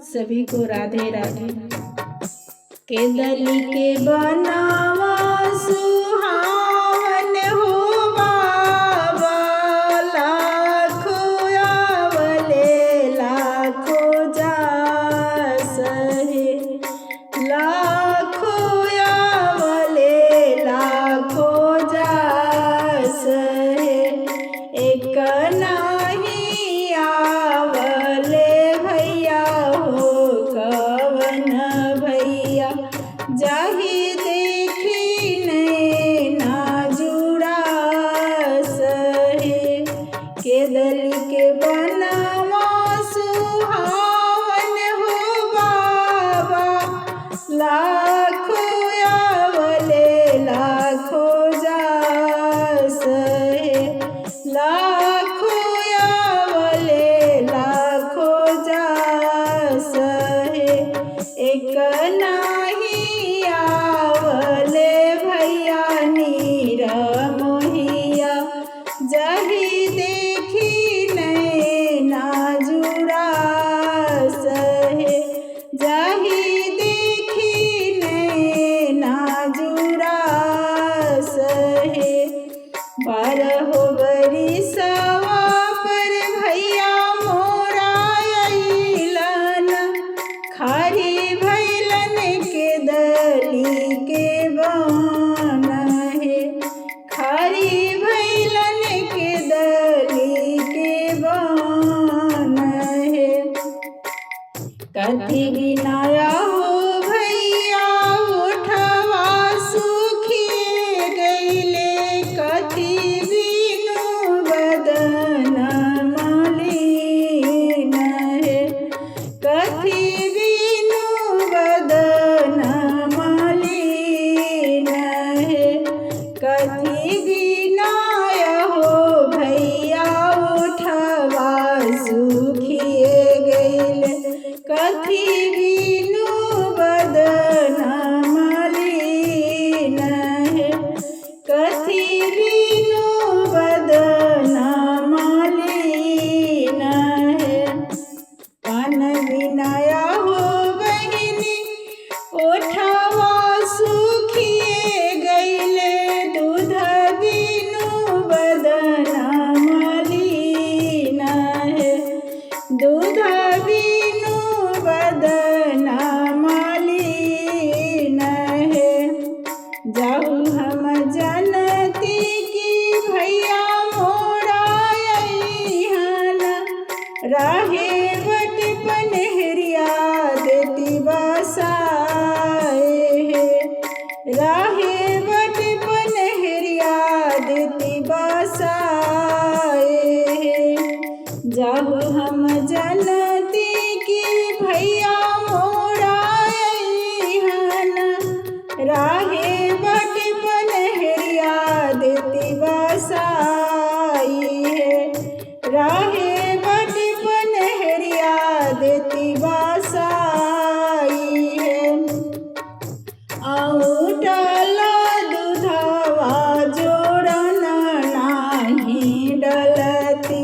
सभी को राधे राधे। केदली के बनावा सुहावन हो बाबा, लाखों आवले लाखों जास है, लाखों आवले लाखों जास है। एक नाही आवले भैया हो कवन भैया, जाहि देखी नैना जुड़ास है। केदली के बनावा सुहावन हो बाबा, लाखों आवले लाखों जास है, लाखों आवले लाखों जास है। एक नाही आवले भैया नीरा मोहिया, जाहि देखी नैना जुड़ास है, जाहि देखी नैना जुड़ास है। बारहो बरिसवा पर भैया मोरा अइलन, खारी भैलन केदली के बन है, खारी भैलन केदली के बन है। कथी गिनाया हो भैया उठवा सुखिए गईले, कथी बिनु बदन मलिन है, कथी बिनु बदन मलिन है। कथी बिनाया हो भैया उठवा सुखिए गईले, कथी बिनु बदन मलिन है, कथी बिनु बदन मलिन है। पान बिनाया हो बहिनी ओठवा सुखिए गईले, दूध बिनु बदन मलिन है, दूध बिनु बदन मलिन है। जाहु हम जनती की भैया मोरा अइहन, राहे बट पनहरिया देती बसाए है, राहे बट पनहरिया देती बसाए है। जाहु हम जनती की भैया मोरा अइहन, राहे बट पनहरिया देती बसाई है, राहे बट पनहरिया देती बसाई है। औटल दूधवा जोड़न नाही डलती,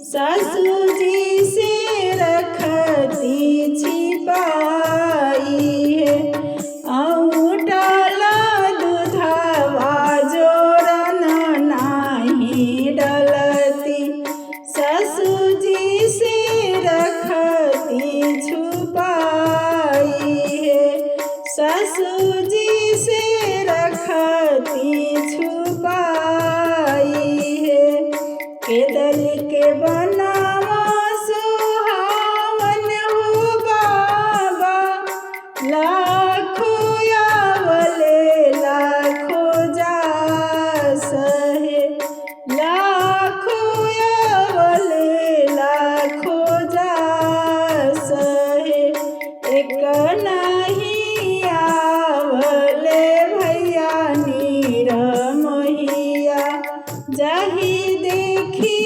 ससुजी से रखती छिपाई है। औटल दूधवा जोड़न नाही डलती, ससुजी से रखती छुपाई है, ससुजी से रखती छुपाई है। केदली के बनावा सुहावन हो बाबा, लाखों आवले लाखों जास है, लाखों आवले लाखों जास है। एक नाही आवले भैया नीरा मोहिया, जाहि देखी